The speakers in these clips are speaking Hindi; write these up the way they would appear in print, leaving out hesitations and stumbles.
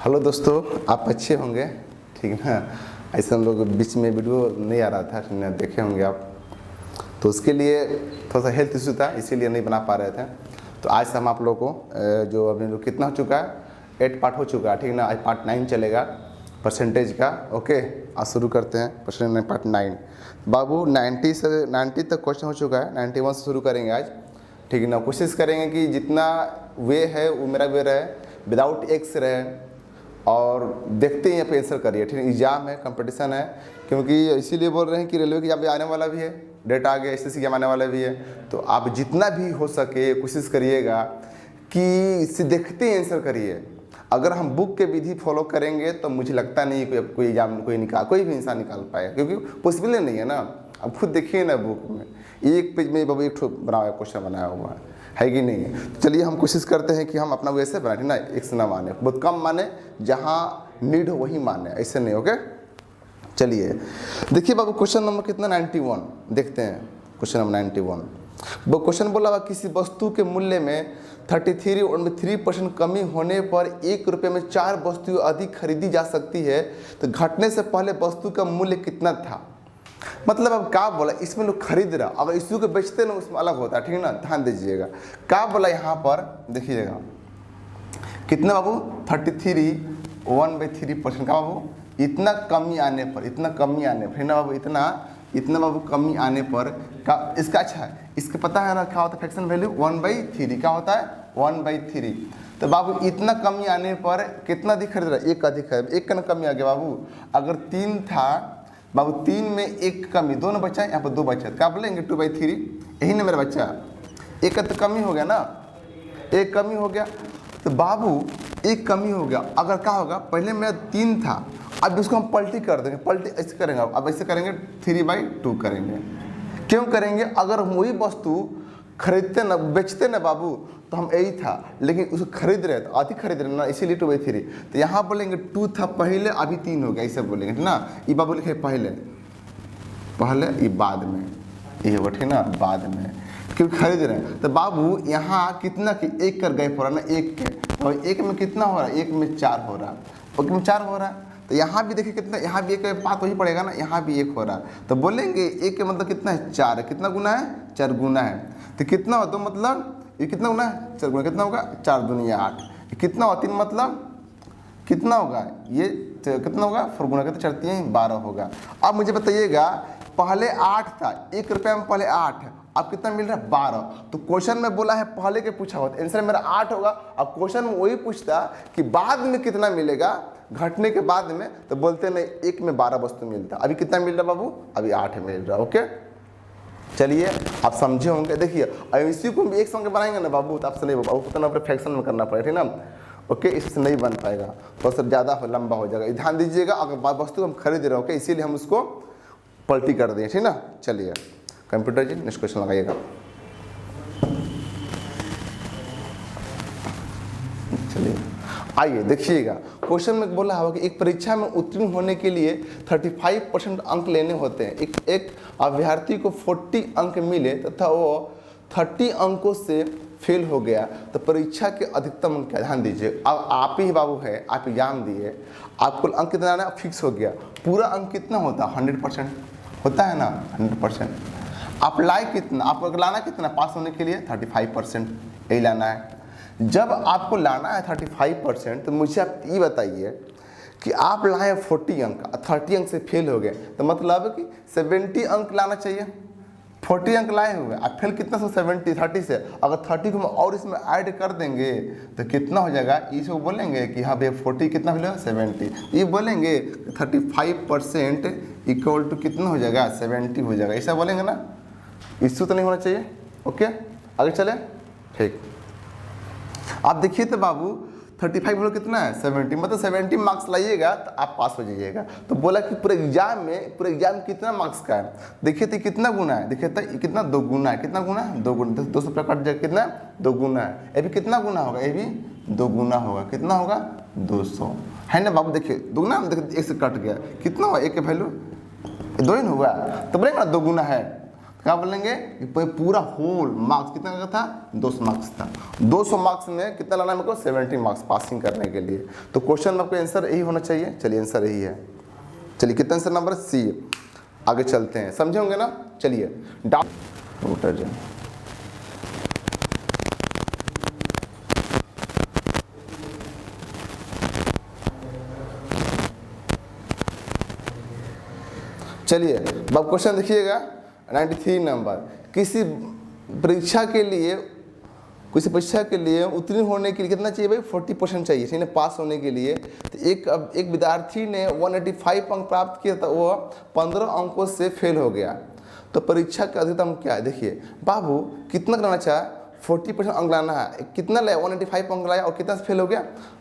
हेलो दोस्तों, आप अच्छे होंगे, ठीक ना। ऐसे हम लोग बीच में वीडियो नहीं आ रहा था, ठीक ना, देखे होंगे आप। तो उसके लिए थोड़ा सा हेल्थ इशू था, इसीलिए नहीं बना पा रहे थे। तो आज से हम आप लोगों को जो अभी लोग कितना हो चुका है, 8 पार्ट हो चुका है, ठीक ना। आज पार्ट 9 चलेगा परसेंटेज का। ओके, आज शुरू करते हैं परसेंटेज पार्ट 9। बाबू 90 से 90 तक क्वेश्चन हो चुका है, 91 से शुरू करेंगे आज, ठीक ना। कोशिश करेंगे कि जितना वे है वो मेरा वे रहे, विदाउट एक्स रहे, और देखते हैं यहाँ पे आंसर करिए, ठीक है। एग्जाम है, कंपटीशन है, क्योंकि इसीलिए बोल रहे हैं कि रेलवे की एग्जाम आने वाला भी है, डेट आ गया, एसएससी एग्जाम आने वाला भी है। तो आप जितना भी हो सके कोशिश करिएगा कि इसे देखते हैं आंसर करिए। अगर हम बुक के विधि फॉलो करेंगे तो मुझे लगता नहीं कोई एग्जाम कोई भी इंसान निकाल पाएगा, क्योंकि पॉसिबल नहीं है ना। अब खुद देखिए ना, बुक में एक पेज में बाबू एक बना हुआ क्वेश्चन बनाया हुआ है कि नहीं। तो चलिए हम कोशिश करते हैं कि हम अपना वैसे बनाए ना, एक्स ना माने, बहुत कम माने, जहाँ नीड हो वही माने, ऐसे नहीं। ओके, चलिए देखिए बाबू, क्वेश्चन नंबर कितना, 91 देखते हैं। क्वेश्चन नंबर 91, वो क्वेश्चन बोला हुआ, किसी वस्तु के मूल्य में 33% कमी होने पर 1 रुपये में 4 वस्तुएं अधिक खरीदी जा सकती है, तो घटने से पहले वस्तु का मूल्य कितना था। मतलब अब क्या बोला, इसमें लोग खरीद रहा, अगर इसी को बेचते ना उसमें अलग होता है, ठीक है ना। ध्यान दीजिएगा क्या बोला यहाँ पर, देखिएगा कितना बाबू, 33 1/3% का बाबू, इतना कमी आने पर, है ना बाबू, इतना बाबू कमी आने पर का इसका, अच्छा है, इसका पता है ना क्या होता है, फ्रैक्शन वैल्यू 1/3 क्या होता है, 1/3। तो बाबू इतना कमी आने पर कितना अधिक खरीद रहा है, एक अधिक है, एक का ना कमी आ गया बाबू। अगर 3 था बाबू, 3 में 1 कमी, दोनों बचा, यहाँ पर 2 बचा, क्या बोलेंगे 2/3, यही ना मेरा बच्चा, एक का तो कमी हो गया ना, एक कमी हो गया। तो बाबू एक कमी हो गया, अगर क्या होगा, पहले मेरा 3 था, अब इसको हम पलटी कर देंगे, पलटी ऐसे करेंगे, अब ऐसे करेंगे 3/2 करेंगे। क्यों करेंगे, अगर हम वही वस्तु खरीदते ना, बेचते ना बाबू, तो हम यही था, लेकिन उसको खरीद रहे तो अधिक खरीद रहे ना, इसीलिए 2/3। तो यहाँ बोलेंगे 2 था पहले, अभी 3 हो गया, ऐसे बोलेंगे ना। ये बाबू लिखे पहले, ये बाद में, ये होगा, ठीक ना, बाद में, क्योंकि खरीद रहे हैं। तो बाबू यहाँ कितना कि 1 कर गैप हो रहा है ना, 1 के, तो 1 में कितना हो रहा है, 1 में 4 हो रहा है, 1 में 4 हो रहा है। तो यहाँ भी देखिए कितना, यहाँ भी 1 बात वही पड़ेगा ना, यहाँ भी 1 हो रहा है। तो बोलेंगे 1 के मतलब कितना है, 4 है, कितना गुना है, 4 गुना है। तो कितना हो, तो मतलब ये कितना गुना है, 4 गुना, कितना होगा, 4 दूनी 8, कितना हो, 3 मतलब कितना होगा, ये कितना होगा, 4 गुना कितना, 4 3 12 होगा। अब मुझे बताइएगा, पहले 8 था, 1 रुपये में पहले 8 है, अब कितना मिल रहा है, 12। तो क्वेश्चन में बोला है पहले के पूछा हुआ, तो आंसर मेरा 8 होगा। अब क्वेश्चन में वही पूछता कि बाद में कितना मिलेगा, घटने के बाद में, तो बोलते नहीं 1 में 12 वस्तु मिलता, अभी कितना मिल रहा बाबू, अभी 8 मिल रहा। ओके, चलिए आप समझे होंगे। देखिए अब इसी को भी एक संग बनाएंगे ना बाबू, तो आपसे नहीं बाबू, उतना अपने फ्रैक्शन में करना पड़ेगा, ठीक ना। ओके, इससे नहीं बन पाएगा, थोड़ा सा ज़्यादा लंबा हो जाएगा। ध्यान दीजिएगा, अगर वस्तु हम खरीद रहे हो, ओके, इसीलिए हम उसको पलटी कर दें, ठीक ना। चलिए कंप्यूटर जी नेक्स्ट क्वेश्चन लगाइएगा। चलिए आइए देखिएगा, क्वेश्चन में बोला हुआ कि एक परीक्षा में उत्तीर्ण होने के लिए 35% अंक लेने होते हैं। एक अभ्यर्थी को 40 अंक मिले तथा वो 30 अंकों से फेल हो गया, तो परीक्षा के अधिकतम अंक क्या। ध्यान दीजिए, अब आप ही बाबू है, आप एग्जाम दिए, आपको अंक कितना आना फिक्स हो गया। पूरा अंक कितना होता है, 100% होता है ना, 100%। आप लाए कितना, आपको लाना कितना पास होने के लिए, 35% यही लाना है। जब आपको लाना है 35%, तो मुझे आप ये बताइए कि आप लाए 40 अंक, 30 अंक से फेल हो गए, तो मतलब कि 70 अंक लाना चाहिए। 40 अंक लाए हुए, आप फेल कितना से, 70, 30 से, अगर 30 को हम और इसमें ऐड कर देंगे तो कितना हो जाएगा, इसको बोलेंगे कि हाँ भैया 40 कितना मिलेगा, 70। ये बोलेंगे 35% इक्वल टू कितना हो जाएगा, 70 हो जाएगा, ऐसा बोलेंगे ना। इशू तो नहीं होना चाहिए। ओके, आगे चले, ठीक। आप देखिए तो बाबू 35 बोलो कितना है, 70, मतलब 70 मार्क्स लाइएगा तो आप पास हो जाइएगा। तो बोला कि पूरे एग्जाम कितना मार्क्स का है, देखिए तो कितना गुना है, देखिए तो कितना 2 गुना है, कितना गुना है, 2 गुना, 200 पर कट जाएगा, कितना 2 गुना है। ये भी कितना गुना होगा, ये भी 2 गुना होगा, कितना होगा 200, है ना बाबू। देखिए 2 गुना, देखिए 1 से कट गया, कितना हुआ, 1 का वैल्यू 2 ही होगा, तो बोलेंगे ना 2 गुना है। क्या बोलेंगे कि पूरा होल मार्क्स कितना का था, 200 मार्क्स था। 200 मार्क्स में कितना लाना है मेरे को, 70 मार्क्स पासिंग करने के लिए। तो क्वेश्चन में आपको आंसर यही होना चाहिए। चलिए आंसर यही है। चलिए कितना आंसर नंबर सी। आगे चलते हैं, समझे होंगे ना। चलिए डाउट चलिए अब क्वेश्चन देखिएगा 93 नंबर। किसी परीक्षा के लिए उत्तीर्ण होने के लिए कितना चाहिए भाई, 40% चाहिए, ठीक है, पास होने के लिए। तो एक विद्यार्थी ने 185 अंक प्राप्त किया था, वो 15 अंकों से फेल हो गया। तो परीक्षा का अधिकतम क्या है, देखिए बाबू कितना करना चाहे, 40% अंक लाना है। कितना लाया, 185 अंक लाया और कितना से फेल हो गया,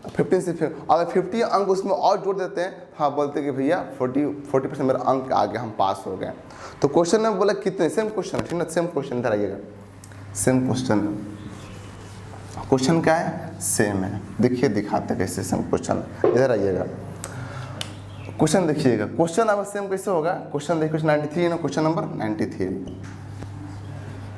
15 से फेल। अगर 50 अंक उसमें और जोड़ देते हैं, हाँ बोलते कि भैया 40% मेरा अंक आ गया, हम पास हो गए। तो क्वेश्चन में बोला कितने, सेम क्वेश्चन है, ठीक ना, सेम क्वेश्चन इधर आइएगा, सेम क्वेश्चन है। क्वेश्चन क्या है, सेम है। देखिए दिखाते कैसे सेम क्वेश्चन, इधर आइएगा, क्वेश्चन देखिएगा। क्वेश्चन अब सेम कैसे होगा, क्वेश्चन देखिए 93 है ना, क्वेश्चन नंबर 93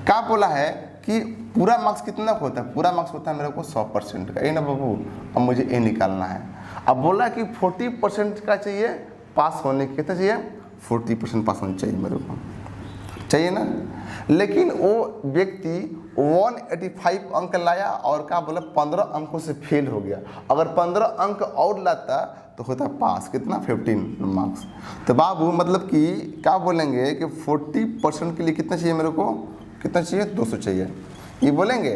क्या बोला है कि पूरा मार्क्स कितना होता है, पूरा मार्क्स होता है मेरे को 100% का, ये ना बाबू। अब मुझे ए निकालना है। अब बोला कि 40% का चाहिए पास होने के, कितना चाहिए, 40% पास होना चाहिए मेरे को, चाहिए ना। लेकिन वो व्यक्ति 185 अंक लाया और क्या बोला 15 अंकों से फेल हो गया। अगर 15 अंक और लाता तो होता पास, कितना, 15 मार्क्स। तो बाबू मतलब कि क्या बोलेंगे कि 40% के लिए कितना चाहिए मेरे को, कितना चाहिए, 200 चाहिए। ये बोलेंगे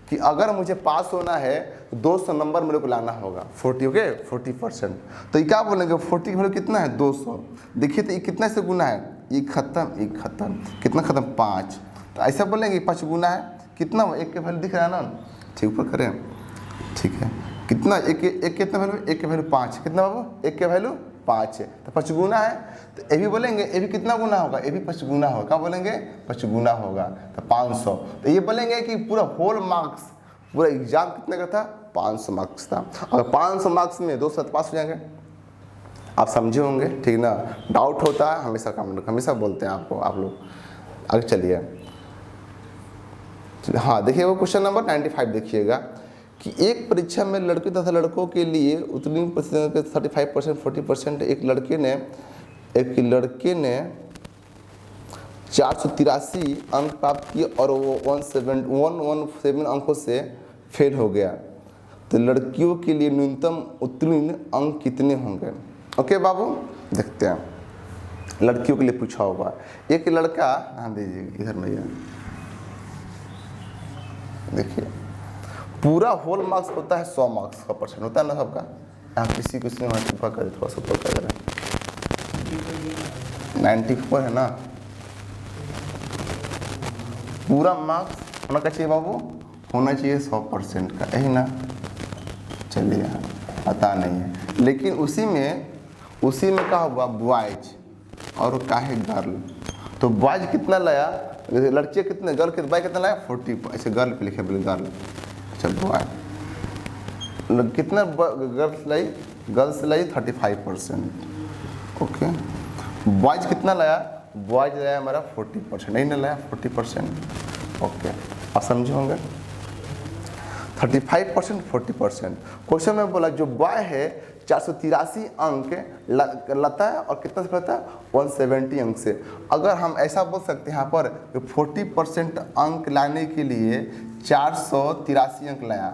कि अगर मुझे पास होना है तो 200 नंबर मेरे को लाना होगा, 40 ओके 40%। तो ये क्या बोलेंगे, 40 की वैल्यू कितना है, 200। देखिए तो ये कितना से गुना है, एक खत्म, कितना खत्म, 5। तो ऐसा बोलेंगे 5 गुना है, कितना, एक के वैल्यू दिख रहा है ना, ठीक ऊपर करें, ठीक है। कितना, एक कितना वैल्यू, एक के वैल्यू 5, कितना बाबू, एक के वैल्यू 5 है, तो 5 गुना है। तो ये भी बोलेंगे, ये भी कितना गुना होगा, ये भी 5 गुना होगा, क्या बोलेंगे, 5 गुना होगा, तो 500। तो ये बोलेंगे कि पूरा होल मार्क्स, पूरा एग्जाम कितने का था, 500 मार्क्स था। अगर 500 मार्क्स में 200 पास हो जाएंगे। आप समझे होंगे, ठीक ना। डाउट होता है हमेशा, हमेशा बोलते हैं आपको, आप लोग आगे चलिए। हाँ देखिए वो क्वेश्चन नंबर 95 देखिएगा कि एक परीक्षा में लड़के तथा लड़कों के लिए उत्तीर्ण प्रतिशत 35%, 40%। एक लड़के ने 483 अंक प्राप्त किए और वो 117 अंकों से फेल हो गया। तो लड़कियों के लिए न्यूनतम उत्तीर्ण अंक कितने होंगे। ओके बाबू, देखते हैं, लड़कियों के लिए पूछा होगा। एक लड़का, हाँ दीजिए इधर में, देखिए पूरा होल मार्क्स होता है 100 मार्क्स, 100% होता है ना सबका। यहाँ किसी को इसमें ऊपर करें, थोड़ा सा ऊपर कर रहे, 94 है ना। पूरा मार्क्स होना क्या चाहिए बाबू, होना चाहिए 100% का, यही ना। चलिए पता नहीं है, लेकिन उसी में क्या हुआ, बॉयज और क्या है, गर्ल। तो बॉयज कितना लाया, लड़के कितने, गर्ल कितने, बॉय कितना लाया, 40। ऐसे गर्ल पे लिखे, बोले गर्ल, अच्छा बॉय कितना, गर्ल्स लाई 35%। ओके, बॉयज कितना लाया, बॉयज लाया हमारा 40%, नहीं ना लाया 40%। ओके, आप समझे होंगे, 35%, 40%। क्वेश्चन में बोला जो बॉय है 483 अंक लाता है और कितना से लाता है, 170 अंक से। अगर हम ऐसा बोल सकते हैं यहाँ पर 40% अंक लाने के लिए 483 अंक लाया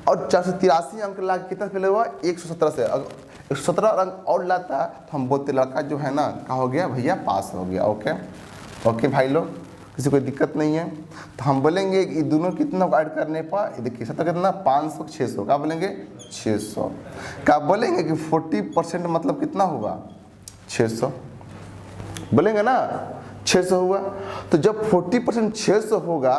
और 483 अंक ला कितना फेल हुआ, 117 से। अगर 117 अंक और लाता तो हम बोलते लड़का जो है ना, क्या हो गया भैया, पास हो गया। ओके भाई लोग, किसी कोई दिक्कत नहीं है। तो हम बोलेंगे कि दोनों कितना ऐड करने पर, देखिए 70 कितना, 500, 600, क्या बोलेंगे, 600। क्या बोलेंगे कि 40% मतलब कितना होगा, 600 बोलेंगे ना, 600 हुआ। तो जब 40% 600 होगा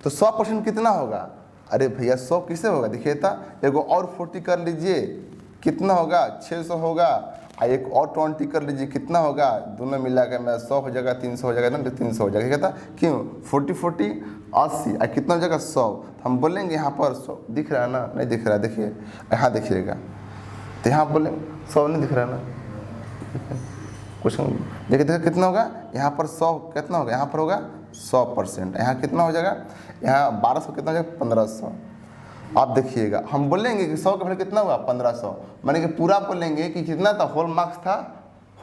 तो 100% कितना होगा, अरे भैया 100 किसे होगा, देखिए था, एगो और 40 कर लीजिए, कितना होगा, 600 होगा। एक और 20 कर लीजिए, कितना होगा, दोनों मिला के मैं 100 हो जाएगा, 300 हो जाएगा ना, 300 हो जाएगा। कहता क्यों, 40 40 80, कितना हो जाएगा, 100। तो हम बोलेंगे यहाँ पर 100 दिख रहा है ना, नहीं दिख रहा है, देखिए यहाँ देखिएगा, तो यहाँ बोले 100 नहीं दिख रहा है ना, क्वेश्चन देखिए देखिए कितना होगा, यहाँ पर 100 कितना होगा, यहाँ पर होगा 100%, यहाँ कितना हो जाएगा, यहाँ 1200 कितना हो जाएगा 1500। आप देखिएगा हम बोलेंगे कि 100 का वैल्यू कितना हुआ 1500, माने कि पूरा बोलेंगे कि कितना था, होल मार्क्स था,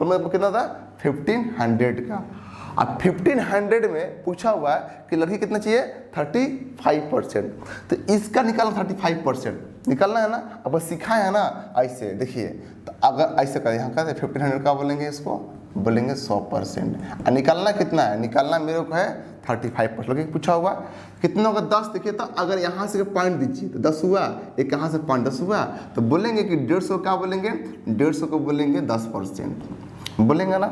होल मार्क्स कितना था 1500 का। अब 1500 में पूछा हुआ है कि लड़की कितना चाहिए 35%, तो इसका निकालना 35% निकालना है ना। अब सिखाया है ना ऐसे, देखिए तो अगर ऐसे करें यहाँ का 1500 का बोलेंगे, इसको बोलेंगे 100%, निकालना कितना है, निकालना मेरे को है 35%। लड़की पूछा हुआ कितना होगा 10, देखिए तो अगर यहाँ से पॉइंट दीजिए तो 10 हुआ, एक यहाँ से पॉइंट 10 हुआ, तो बोलेंगे कि 150 क्या बोलेंगे, 150 को बोलेंगे 10%, बोलेंगे ना।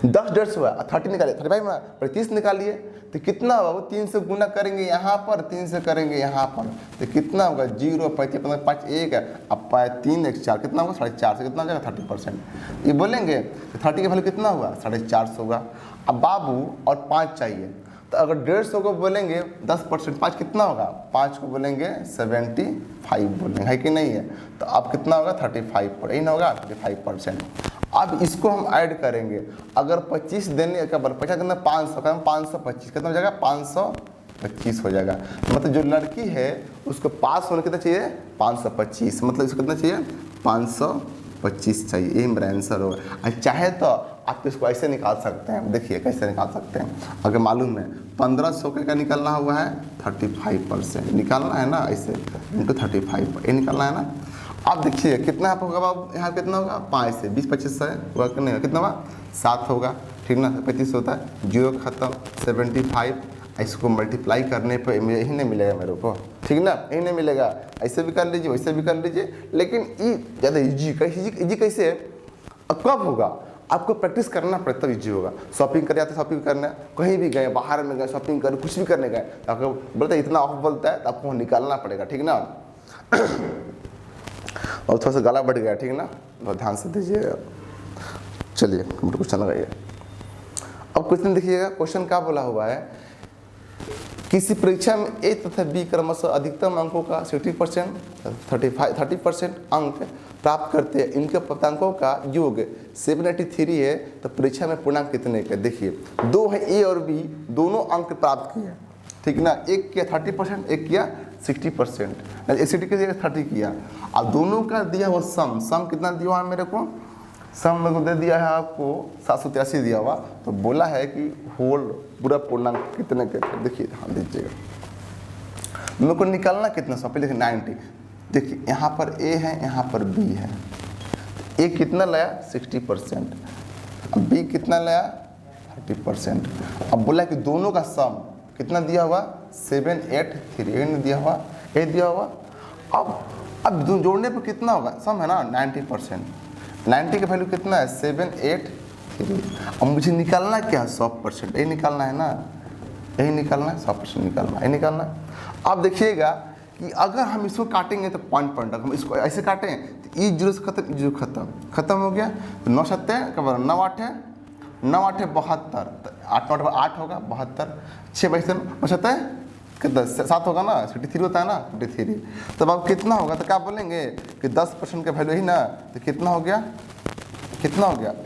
10 150 हुआ, 30 निकालिए, 35 में 35 निकालिए, तो कितना होगा, वो 3 से गुना करेंगे यहाँ पर, 3 से करेंगे यहाँ पर, तो कितना होगा 0 35 15 5 1 है, अब 3 1 4 कितना होगा 4.5 से कितना हो जाएगा 30%। ये बोलेंगे तो 30 का वैल्यू कितना हुआ 450 होगा। अब बाबू और 5 चाहिए, तो अगर 150 को बोलेंगे 10%, 5 कितना होगा, 5 को बोलेंगे 75 बोलेंगे, है कि नहीं है, तो अब कितना होगा 35 पर, यही ना होगा 35%। अब इसको हम ऐड करेंगे, अगर 25 देने का बल 50 कितना 500 का 525 कितना हो जाएगा 525 हो जाएगा। मतलब जो लड़की है उसको पास होने कितना चाहिए 525, मतलब इसको कितना चाहिए 525 चाहिए, यही मेरा आंसर होगा। चाहे तो आप इसको ऐसे निकाल सकते हैं, देखिए कैसे निकाल सकते हैं। अगर मालूम है 1500 का निकालना हुआ है 35% निकालना है ना, ऐसे इंटू 35 ये निकालना है ना। अब देखिए कितना यहाँ पर होगा बाबू, यहाँ कितना होगा 5 से 20 25 से होगा कि नहीं, कितना होगा 7 होगा, ठीक ना, 35 होता है, 0 खत्म 75, इसको मल्टीप्लाई करने पर यही नहीं मिलेगा मेरे को, ठीक ना, यही नहीं मिलेगा। ऐसे भी कर लीजिए वैसे भी कर लीजिए, लेकिन ये ज़्यादा ईजी कैसे है, अब कब होगा, आपको प्रैक्टिस करना पड़े तब ईजी होगा। शॉपिंग करने आते शॉपिंग करना, कहीं भी गए बाहर में गए शॉपिंग करने कुछ भी करने गए, तो आपको बोलते इतना ऑफ बोलता है तो आपको निकालना पड़ेगा, ठीक ना। और थोड़ा सा गला बढ़ गया, ठीक ना, बहुत ध्यान से दीजिएगा। चलिए कंप्यूटर क्वेश्चन लगाइए। अब क्वेश्चन देखिएगा, क्वेश्चन क्या बोला हुआ है, किसी परीक्षा में ए तथा बी क्रमशः अधिकतम अंकों का 60% 30% अंक प्राप्त करते हैं, इनके प्राप्तांकों का योग 783 है, तो परीक्षा में पूर्णांक कितने का। देखिए 2 है ए और बी, दोनों अंक प्राप्त किए, ठीक ना, एक किया 30%, एक किया 60%, 60 की जगह 30 किया। अब दोनों का दिया हुआ सम कितना दिया हुआ है मेरे को, सम मेरे को दे दिया है आपको 783 दिया हुआ, तो बोला है कि होल पूरा पूर्णांक कितने के थे। देखिए हाँ दीजिएगा, मेरे को निकालना कितना सौ, पहले 90। देखिए यहाँ पर ए है यहाँ पर बी है, ए कितना लाया 60%, अब बी कितना लाया 30%। अब बोला कि दोनों का सम कितना दिया हुआ 783 दिया हुआ, ये दिया हुआ। अब जोड़ने पर कितना होगा, सम है ना 90%, 90 का वैल्यू कितना है 783। अब मुझे निकालना क्या 100%, यही निकालना है ना, यही निकालना है 100% निकालना, यही निकालना है। अब देखिएगा कि अगर हम इसको काटेंगे तो पॉइंट हम इसको ऐसे काटें तो ई 0 से खत्म, 0 खत्म हो गया, तो 9 7 क्या 9 8 है 9 8 है 72, 8 9 8 होगा 72, 6 22 9 7 कितना 7 होगा ना, 63 होता है ना 53। तब अब कितना होगा, तो क्या बोलेंगे कि 10% का वैल्यू ही ना, तो कितना हो गया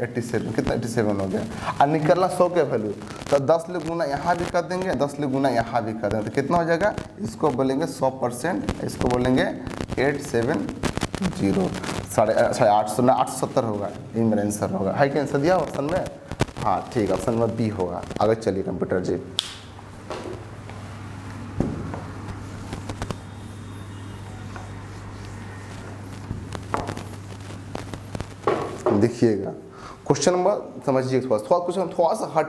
87, कितना 87 हो गया। और निकलना 100 का वैल्यू, तो 10 ले गुना यहाँ भी कर देंगे, 10 ले गुना यहाँ भी कर देंगे, तो कितना हो जाएगा, इसको बोलेंगे 100%, इसको बोलेंगे 870, 850 ना 870 होगा, ये मेरा आंसर होगा। है कि आंसर दिया ऑप्शन में, हाँ ठीक, ऑप्शन में बी होगा। आगे चलिए कंप्यूटर जी, देखिएगा क्वेश्चन नंबर समझिए, थोड़ा क्वेश्चन थोड़ा सा हट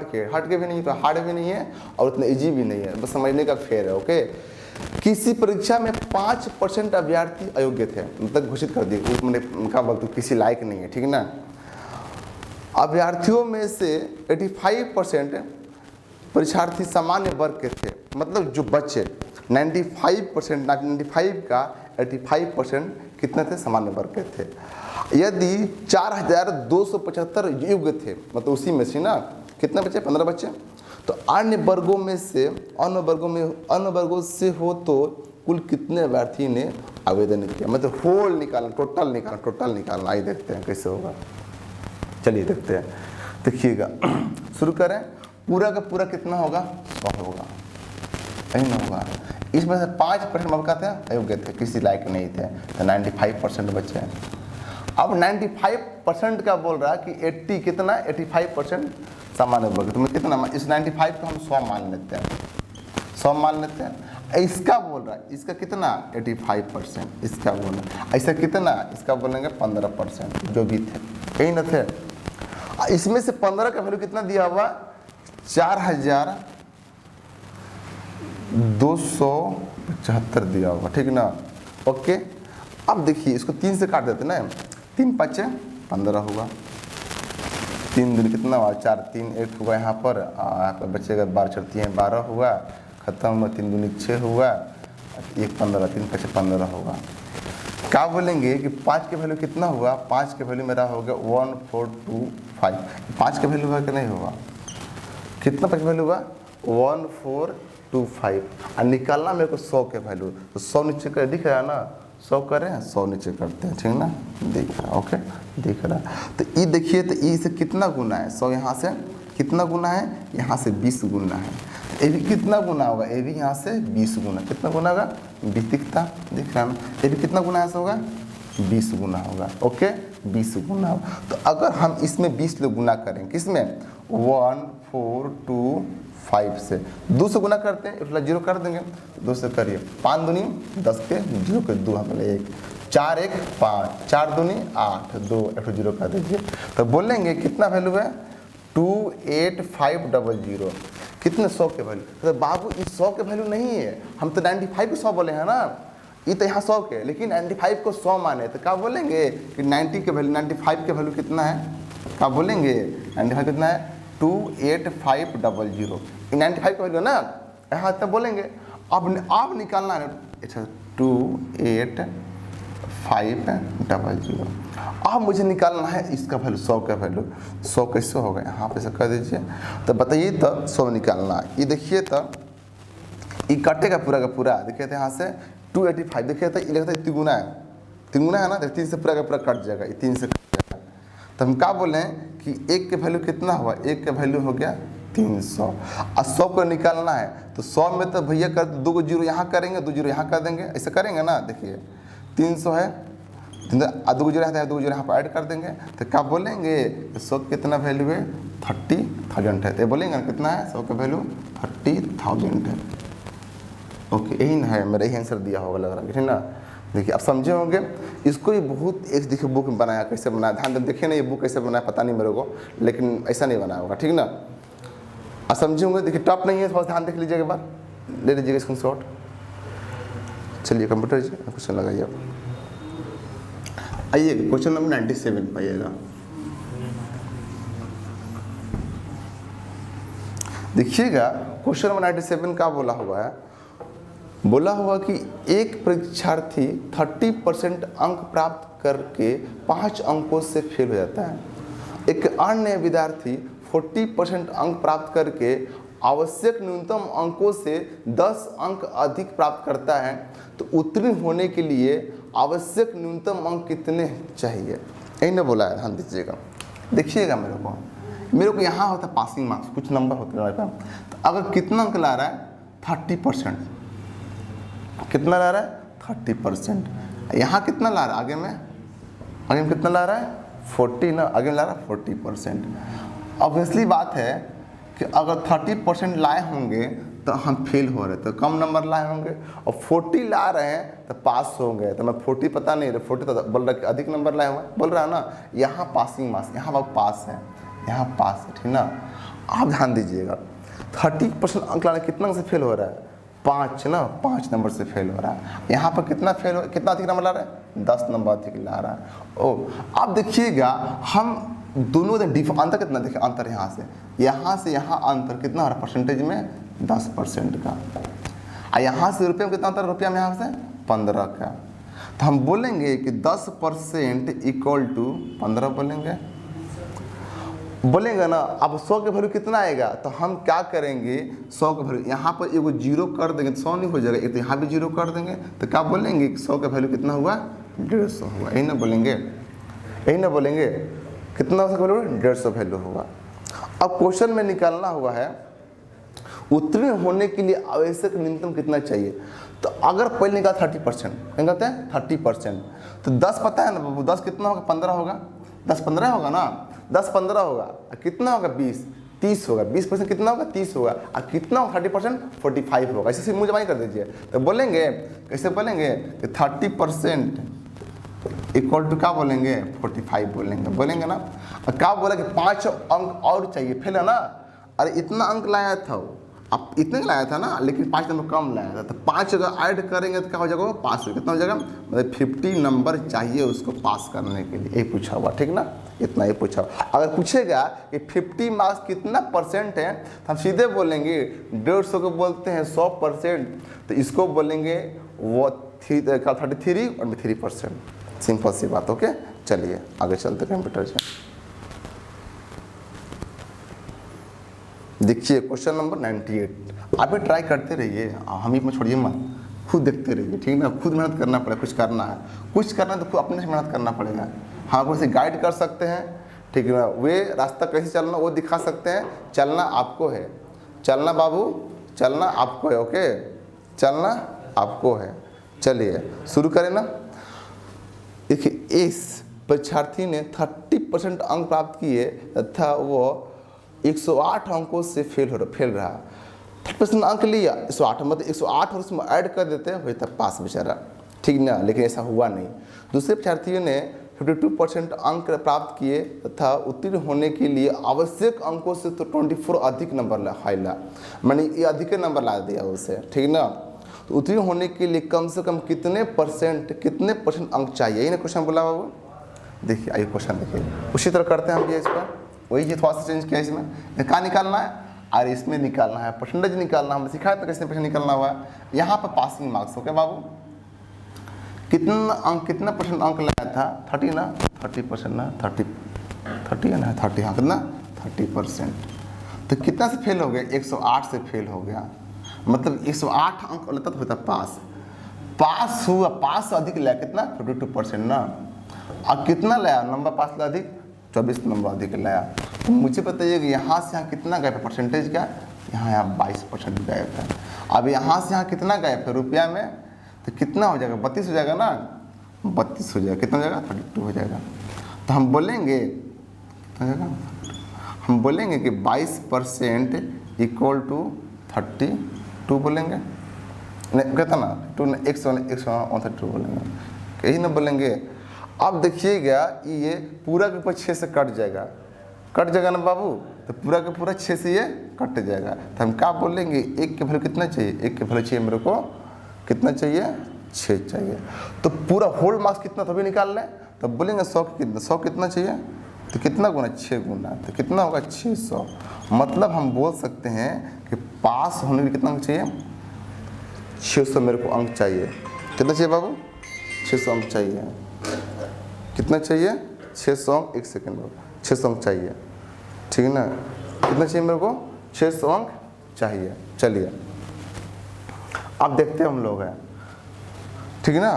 के भी नहीं, तो हार्ड भी नहीं है और उतना इजी भी नहीं है, बस समझने का फेर है। ओके, किसी परीक्षा में 5% अभ्यर्थी अयोग्य थे, मतलब घोषित कर दिए, मैंने कहा वक्त किसी लायक नहीं है, ठीक ना। अभ्यर्थियों में से 85% परीक्षार्थी सामान्य वर्ग के थे, मतलब जो बच्चे 95% का 85% कितने थे सामान्य वर्ग के थे। यदि 4275 योग्य थे, मतलब उसी में से ना कितने बच्चे 15 बच्चे, तो अन्य वर्गों से हो तो कुल कितने अभ्यर्थी ने आवेदन किया, मतलब होल निकालना, टोटल निकालना। आइए देखते हैं कैसे होगा। चलिए देखते हैं, देखिएगा शुरू करें। पूरा का पूरा कितना होगा, 100 होगा, यही ना होगा। इसमें से 5% मौका थे अयोग्य थे, किसी लायक नहीं थे, तो 95% बचे। अब 95% का बोल रहा है कि 80 कितना 85% सामान्य वर्ग, तो मैं कितना, इस 95 को हम 100 मान लेते हैं, 100 मान लेते हैं। इसका बोल रहा है, इसका कितना 85%, इसका बोल रहा है ऐसा कितना, इसका बोलेंगे 15%, जो भी थे कहीं न थे। इसमें से 15 का वैल्यू कितना दिया हुआ, 4275 दिया होगा, ठीक ना। ओके, अब देखिए इसको 3 से काट देते ना, 3 5 15 होगा, 3 दूनी कितना हुआ 4, 3 8 हुआ यहाँ पर बचेगा 12 4 3 12 हुआ, खत्म हुआ, 3 दूनी 6 हुआ, 1 15, 3 5 15 होगा। क्या बोलेंगे कि 5 के वैल्यू कितना हुआ, 5 के वैल्यू मेरा हो गया 1425, 5 के वैल्यू हुआ कि नहीं होगा, कितना 5 वैल्यू हुआ 1425, और निकालना मेरे को 100 के वैल्यू, तो 100 नीचे कर दिख रहा है ना, 100 करें 100 नीचे करते हैं, ठीक ना, दिख रहा, ओके दिख रहा। तो ये देखिए, तो ये से कितना गुना है, 100 यहाँ से कितना गुना है, यहाँ से 20 गुना है, ये भी कितना गुना होगा, ये भी यहाँ से 20 गुना, कितना गुना होगा 20 दिखता, दिख रहा है ना, ये भी कितना गुना ऐसा होगा 20 गुना होगा, ओके 20 गुना होगा। तो अगर हम इसमें 20 लोग गुना करें, किसमें 1425 से 2 से गुना करते हैं, इसलिए 0 कर देंगे, 2 से करिए, 5 दूनी 10 के 0 के 2 हम 1, 4 1 5, 4 दूनी 8, 2 1 0 कर दीजिए, तो बोलेंगे कितना वैल्यू है 28500, कितने 100 के वैल्यू, तो बाबू इस 100 के वैल्यू नहीं है, हम तो 95 को 100 बोले हैं ना, ये तो यहाँ 100 के, लेकिन 95 को 100 माने, तो क्या बोलेंगे कि 90 के वैल्यू 95 के वैल्यू कितना है, क्या बोलेंगे 95 कितना है 28500, 95 का वैल्यू ना यहाँ तक बोलेंगे। अब आप निकालना है, अच्छा 28500, अब मुझे निकालना है इसका वैल्यू 100 का वैल्यू, 100 कैसे होगा, यहाँ पे से कर दीजिए, तो बताइए तो 100 निकालना है। ये देखिए तो ये कटेगा पूरा का पूरा, देखिए तो यहाँ से 285, देखिए तो ये लगता है 3 गुना है, 3 गुना है ना, 3 से पूरा का पूरा कट जाएगा, ये 3 से कट जाएगा। तो हम क्या बोले कि 1 के वैल्यू कितना हुआ, 1 का वैल्यू हो गया 300, और 100 को निकालना है, तो 100 में तो भैया कर 2 0 यहाँ करेंगे, 2 0 यहाँ कर देंगे, ऐसे करेंगे ना, देखिए 300 है, 2 0 रहता है, 2 0 यहाँ पर ऐड कर देंगे, तो क्या बोलेंगे 100 कितना वैल्यू है 30,000 है, तो बोलेंगे कितना है 100 का वैल्यू 30,000 है। ओके, यही ना है, मेरा यही आंसर दिया होगा लग रहा है, ठीक ना। देखिए आप समझे होंगे इसको, ये बहुत एक देखिए बुक में बनाया, कैसे बनाया, ध्यान दें, देखिए ना ये बुक कैसे बनाया पता नहीं मेरे को, लेकिन ऐसा नहीं बनाया होगा, ठीक ना। आप समझे होंगे, देखिए टॉप नहीं है, थोड़ा ध्यान देख लीजिएगा, एक बार ले लीजिएगा स्क्रीनशॉट। चलिए कंप्यूटर जी क्वेश्चन लगाइए आप, आइए क्वेश्चन नंबर 97 पाइएगा। देखिएगा क्वेश्चन नंबर 97 का बोला हुआ है, बोला हुआ कि एक परीक्षार्थी 30% अंक प्राप्त करके 5 अंकों से फेल हो जाता है, एक अन्य विद्यार्थी 40% अंक प्राप्त करके आवश्यक न्यूनतम अंकों से 10 अंक अधिक प्राप्त करता है, तो उत्तीर्ण होने के लिए आवश्यक न्यूनतम अंक कितने चाहिए, यही ना बोला है, ध्यान दीजिएगा। देखिएगा मेरे को यहाँ होता है पासिंग मार्क्स, कुछ नंबर होते हैं, तो अगर कितना अंक ला रहा है 30%, कितना ला रहा है 30%, यहाँ कितना ला रहा है, आगे में कितना ला रहा है 40 ना, आगे ला रहा है 40%। ऑब्वियसली बात है कि अगर 30% लाए होंगे तो हम फेल हो रहे, तो कम नंबर लाए होंगे, और 40 ला रहे हैं तो पास होंगे, तो मैं 40 पता नहीं, 40 तो बोल रहा कि अधिक नंबर लाए हुए, बोल रहा है ना, यहाँ पासिंग मार्क्स, यहाँ वक्त पास है, यहाँ पास है, ठीक ना। आप ध्यान दीजिएगा 30% अंक लाने कितना से फेल हो रहा है 5 ना, 5 नंबर से फेल हो रहा है, यहाँ पर कितना फेल हो, कितना अधिक नंबर ला रहा है 10 नंबर अधिक ला रहा है। ओ अब देखिएगा हम दोनों अंतर कितना, देखिए अंतर यहाँ से यहाँ अंतर कितना हो रहा है परसेंटेज में 10% का, और यहाँ से रुपये में कितना अंतर, रुपया में यहाँ से 15 का, तो हम बोलेंगे कि 10% इक्वल टू 15 बोलेंगे ना। अब 100 के वैल्यू कितना आएगा, तो हम क्या करेंगे 100 के वैल्यू यहाँ पर एगो 0 कर देंगे तो 100 नहीं हो जाएगा, एक तो यहाँ भी 0 कर देंगे, तो क्या बोलेंगे कि 100 का वैल्यू कितना हुआ 150 हुआ, यही ना बोलेंगे, यही ना बोलेंगे। कितना उसका वैल्यू 150 वैल्यू होगा। अब क्वेश्चन में निकालना हुआ है उत्तीर्ण होने के लिए आवश्यक न्यूनतम कितना चाहिए। तो अगर पहले निकाल 30%, क्या कहते हैं 30%, तो 10 पता है ना, 10 कितना होगा 15 होगा, 10 15 होगा ना, 10 15 होगा, कितना होगा 20 30 होगा, 20% कितना होगा 30 होगा, और कितना होगा 30% 45 होगा। ऐसे मुझे जमा कर दीजिए। तो बोलेंगे कैसे बोलेंगे कि 30% इक्वल टू क्या बोलेंगे 45 बोलेंगे ना। और क्या बोला कि 5 अंक और चाहिए, फेल है ना। अरे इतना अंक लाया था वो, अब इतने लाया था ना, लेकिन 5 नंबर कम लाया था, तो 5 अगर ऐड करेंगे तो क्या हो जाएगा, पास हो। कितना हो जाएगा, मतलब 50 नंबर चाहिए उसको पास करने के लिए, यही पूछा हुआ, ठीक ना, इतना ही पूछा हुआ। अगर पूछेगा कि 50 मार्क्स कितना परसेंट है, तो हम सीधे बोलेंगे 150 को बोलते हैं 100%, तो इसको बोलेंगे वो 33 और 3%। सिंपल सी बात। ओके, चलिए आगे चलते कंप्यूटर से। देखिए क्वेश्चन नंबर 98। आप भी ट्राई करते रहिए, हम ही में छोड़िए मत, खुद देखते रहिए, ठीक ना। खुद मेहनत करना पड़ेगा, कुछ करना है तो खुद अपने से मेहनत करना पड़ेगा। हाँ, आप उसे गाइड कर सकते हैं, ठीक है ना, वे रास्ता कैसे चलना वो दिखा सकते हैं। चलना आपको है, चलना बाबू, चलना आपको है। ओके, चलना आपको है। चलिए शुरू करें ना। देखिए इस परीक्षार्थी ने 30% अंक प्राप्त किए तथा वो 108 अंकों से फेल रहा। 30% अंक लिया 108, मतलब 108 और उसमें ऐड कर देते हैं, होता पास बेचारा, ठीक ना। लेकिन ऐसा हुआ नहीं। दूसरे परीक्षार्थियों ने 52% अंक प्राप्त किए तथा उत्तीर्ण होने के लिए आवश्यक अंकों से तो 24 अधिक नंबर ला, मैंने ये अधिक नंबर ला दिया उसे, ठीक ना। तो उत्तीर्ण होने के लिए कम से कम कितने परसेंट अंक चाहिए, यही ना क्वेश्चन बोला बाबू। देखिए आइए क्वेश्चन देखिए, उसी तरह करते हैं हम ये, इसका वही ये थोड़ा सा चेंज किया इसमें। कहाँ निकालना है, और इसमें निकालना है परसेंटेज निकालना, हमने सिखाया था कैसे परसेंट निकालना हुआ। यहाँ पर पासिंग मार्क्स, ओके बाबू, कितना परसेंट अंक लाया था, 30 ना, 30% ना, 30 है ना, 30, हाँ कितना 30%। तो कितना से फेल हो गया, 108 से फेल हो गया, मतलब 108 अंक लेता तो होता पास हुआ। पास से अधिक लाया कितना 52% ना, और कितना लाया नंबर पास लाया अधिक 24 नंबर अधिक लाया। तो मुझे बताइए कि यहाँ से यहाँ कितना गया परसेंटेज का, यहाँ 22% गए थे। अब यहाँ से यहाँ कितना गए थे रुपया में, तो कितना हो जाएगा 32 हो जाएगा ना, 32 हो जाएगा, कितना हो जाएगा 32 हो जाएगा। तो हम बोलेंगे कि 22% इक्वल टू 32 बोलेंगे, नहीं कहता ना 132 बोलेंगे, यही ना बोलेंगे। अब देखिएगा ये पूरा के ऊपर 6 से कट जाएगा ना बाबू, तो पूरा के पूरा 6 से ये कट जाएगा। तो हम क्या बोलेंगे, एक के वैल्यू कितना चाहिए, एक के वैल्यू चाहिए मेरे को कितना चाहिए 6 चाहिए। तो पूरा होल मार्क्स कितना तो भी निकाल लें, तो बोलेंगे 100 कितना चाहिए, तो कितना गुना 6 गुना, तो कितना होगा 600। मतलब हम बोल सकते हैं कि पास होने के कितना अंक चाहिए, 600 मेरे को अंक चाहिए। कितना चाहिए बाबू, 600 अंक चाहिए। कितना चाहिए 600 अंक, एक सेकेंड बाबू, 600 अंक चाहिए, ठीक है ना। कितना चाहिए मेरे को 600 अंक चाहिए। चलिए अब देखते हैं हम लोग हैं, ठीक है ना।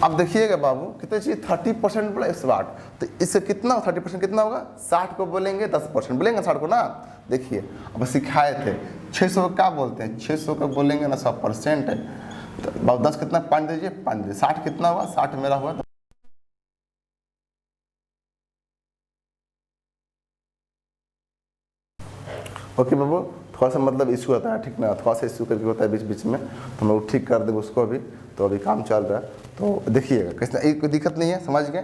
अब देखिएगा बाबू कितना चाहिए 30% बोला 108, तो इससे कितना 30% कितना होगा, 60 को बोलेंगे 10% बोलेंगे 60 को ना। देखिए अब सिखाए थे 600 को क्या बोलते हैं, 600 को बोलेंगे ना 100%। तो बाबू 10 कितना 5 दीजिए, 5 दीजिए, 60 कितना हुआ, 60 मेरा हुआ। ओके बाबू, थोड़ा सा मतलब इशू होता है, ठीक ना, थोड़ा सा इशू करके होता है बीच में, तो हम लोग ठीक कर देंगे उसको अभी। तो अभी काम चल रहा है, तो देखिएगा कैसे, एक कोई दिक्कत नहीं है, समझ गए।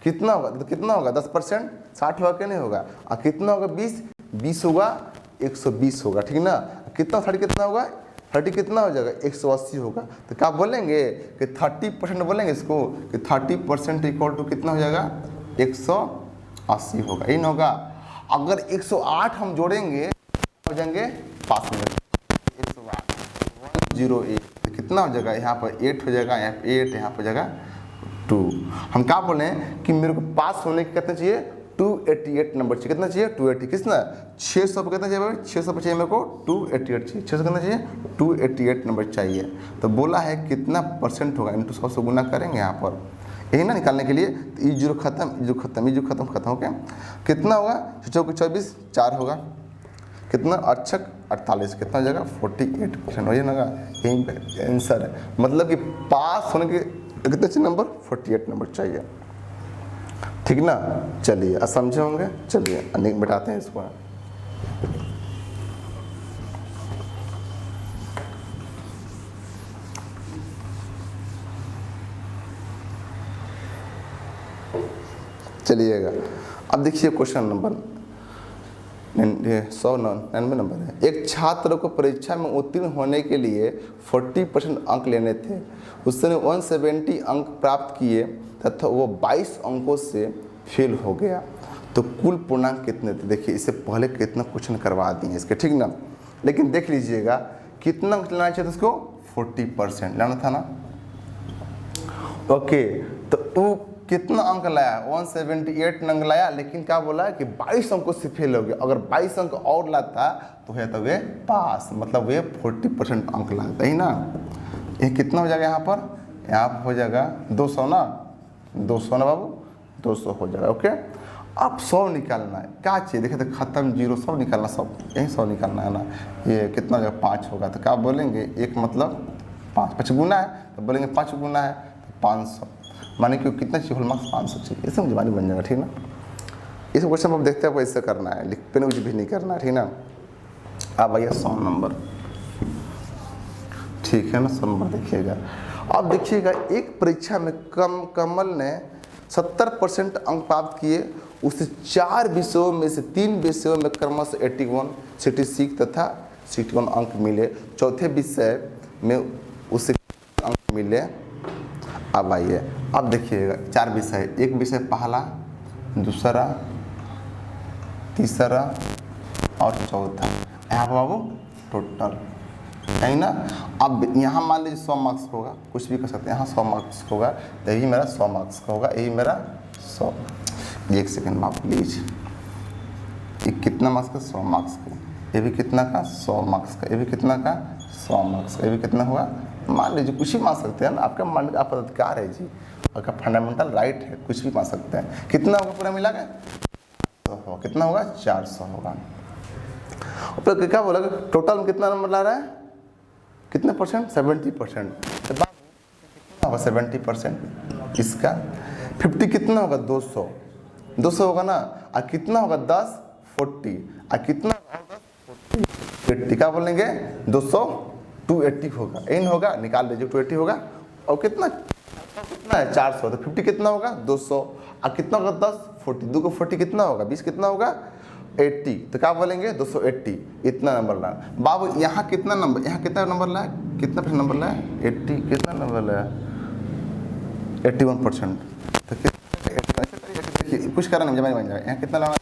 कितना होगा, तो कितना होगा 10%, 60 होगा कि नहीं होगा, और कितना होगा 20 होगा 120 होगा, ठीक ना। कितना 30 कितना होगा, 30 कितना हो जाएगा 180 होगा। तो क्या बोलेंगे कि 30% बोलेंगे इसको, कि 30% इक्वल टू कितना हो जाएगा 180 होगा, इन होगा। अगर 108 हम जोड़ेंगे हो जाएंगे पास में 108 108, तो कितना हो जाएगा, यहाँ पर 8 हो जाएगा, यहाँ पर 8, यहाँ पर हो जाएगा 2। हम क्या बोले कि मेरे को पास होने के कितना चाहिए 288 नंबर चाहिए। कितना चाहिए 280, कितना 600 पर कितना चाहिए, 600 पर चाहिए मेरे को 288 चाहिए। 600 कितना चाहिए 288 नंबर चाहिए। तो बोला है कितना परसेंट होगा, इंटू 100 से गुना करेंगे यहाँ पर, यही ना निकालने के लिए। तो ई जीरो खत्म, ई जीरो खत्म, ई जीरो खत्म, खत्म हो गया। कितना होगा? 24 4 होगा, कितना 8 48, कितना हो जाएगा? 48% हो जाएगा। यही आंसर है, मतलब कि पास होने के कितने चाहिए नंबर? 48 नंबर चाहिए, ठीक ना। चलिए अब समझे होंगे, चलिए अनेक बैठाते हैं इसको। चलिएगा अब देखिए क्वेश्चन नंबर 199 नंबर है। एक छात्र को परीक्षा में उत्तीर्ण होने के लिए 40% अंक लेने थे। उसने 170 अंक प्राप्त किए तथा वो 22 अंकों से फेल हो गया, तो कुल पूर्णांक कितने थे? देखिए इससे पहले कितना क्वेश्चन करवा दिए इसके, ठीक ना। लेकिन देख लीजिएगा कितना अंक लेना चाहिए उसको? 40% लेना था ना। ओके, तो वो कितना अंक लाया? 178 अंक लाया, लेकिन क्या बोला कि 22 अंकों से फेल हो गया। अगर 22 अंक और लाता तो है तो वे पास, मतलब वे 40% अंक लाता ही ना। ये कितना हो जाएगा यहाँ पर? यहाँ हो जाएगा 200 ना, 200 ना बाबू, 200 हो जाएगा। ओके, अब 100 निकालना है। क्या चाहिए? देखिए तो खत्म, जीरो, 100 निकालना, सब यही 100 निकालना है ना। ये कितना हो जाएगा? 5 होगा, तो क्या बोलेंगे? एक मतलब 5 गुना है, तो बोलेंगे 5 गुना है तो 500, माने कि कितना चाहिए? होल मार्क्स 500 चाहिए। इसमें जवानी बन जाएगा, ठीक ना। इस क्वेश्चन आप देखते हैं आपको इससे करना है, लिख पे कुछ भी नहीं करना है, ठीक ना। अब भैया 100 नंबर, ठीक है ना। 100 नंबर देखिएगा। अब देखिएगा एक परीक्षा में कमल ने 70% अंक प्राप्त किए। उसे 4 विषयों में से 3 विषयों में क्रमशः 81, 66 तथा 61 अंक मिले। चौथे विषय में उसे अंक मिले। अब आइए, अब देखिएगा 4 विषय, एक विषय पहला, दूसरा, तीसरा और चौथा। यहाँ बाबू टोटल है ना। अब यहाँ मान लीजिए 100 मार्क्स होगा, कुछ भी कर सकते हैं। यहाँ 100 मार्क्स होगा, तो यही मेरा 100 मार्क्स का होगा, यही मेरा 100। एक सेकेंड बाप प्लीज, ये कितना मार्क्स का? 100 मार्क्स का। ये भी कितना का? 100 मार्क्स का। ये भी कितना का? 100 मार्क्स का। ये भी कितना हुआ? मान लीजिए कुछ भी मान सकते हैं ना, आपका मन, आप अधिकार है जी, आपका फंडामेंटल राइट है, कुछ भी मान सकते हैं। कितना होगा पूरा मिला के? 100। कितना होगा? 400 होगा। और क्या बोला? टोटल में कितना नंबर ला रहा है? कितने परसेंट? 70%। तो कितना होगा 70% इसका? 50 कितना होगा? 200, 200 होगा ना। और कितना होगा? 10 40, और कितना होगा? 80 क्या बोलेंगे? 200 280 होगा, इन होगा, निकाल लीजिए 280 होगा। और कितना है? 400, तो 50 कितना होगा? 200, और कितना होगा? 10 40, 2 को 40 कितना होगा? 20 कितना होगा? 80, तो क्या बोलेंगे? 280। इतना नंबर लाया बाबू। यहाँ कितना नंबर, यहाँ कितना नंबर लाया? कितना परसेंट नंबर लाया? 80, कितना नंबर लाया? 81%। तो कितना कुछ करना नहीं, जमा बन जाएगा। यहाँ कितना लाया?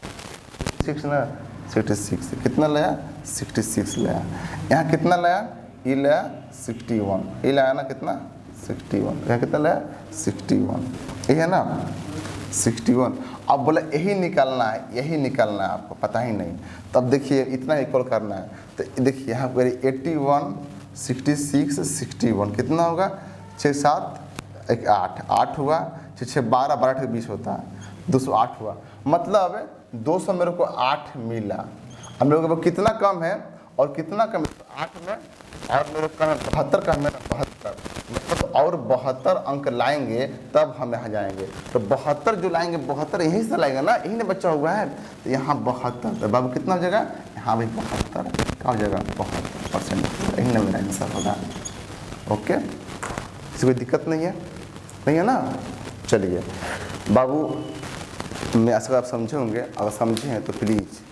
6 ना, 66। कितना लाया? 66 लाया। यहाँ कितना लाया? ये लाया 61, ये लाया ना कितना? 61। यहाँ कितना लाया? 61, यही है ना 61। अब बोला यही निकालना है, यही निकालना है, आपको पता ही नहीं। तब देखिए इतना इक्वल करना है, तो देखिए यहाँ पर 81 66 61 कितना होगा? 6 7 1 8, 8 हुआ, 6 6 12, 12 8 20 होता है, 208 हुआ। मतलब 200 मेरे को 8 मिला। अब मेरे को कितना कम है और कितना कम है? 8 में, और मेरे को कम है 72 कम है ना, 72। मतलब और 72 अंक लाएंगे तब हम यहाँ जाएंगे। तो 72 जो लाएंगे, 72 यहीं से लाएगा ना, यही ना बच्चा हुआ है। तो यहाँ 72, तो बाबू कितना हो जाएगा? यहाँ भी 72 क्या हो जाएगा? 72%। यही ना मेरा आंसर होगा। ओके, इससे कोई दिक्कत नहीं है, नहीं है ना। चलिए बाबू, मैं आशा आप समझे होंगे। अगर समझे हैं तो प्लीज़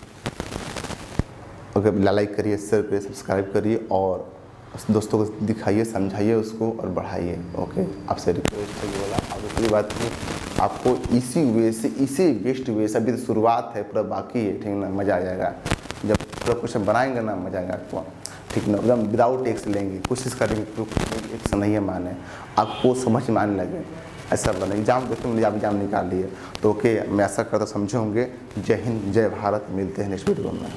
ओके लाइक करिए, शेयर करिए, सब्सक्राइब करिए, और दोस्तों को दिखाइए, समझाइए उसको और बढ़ाइए। ओके, आपसे रिक्वेस्ट है बोला। अब दूसरी बात कि आपको इसी वे से, इसी बेस्ट वे से, अभी तो शुरुआत है, पूरा बाकी है, ठीक ना। मज़ा आ जाएगा जब पूरा क्वेश्चन बनाएंगे ना, मज़ा आएगा आपको, ठीक ना। एकदम विदाउट एक्स लेंगे, कोशिश करेंगे तो एक्स नहीं है माने, आपको समझ में आने लगे, ऐसा बने। एग्जाम देखते हैं, आप एग्जाम निकाल लिए तो ओके। मैं ऐसा करता समझे होंगे। जय हिंद, जय भारत। मिलते हैं नेक्स्ट वीडियो में।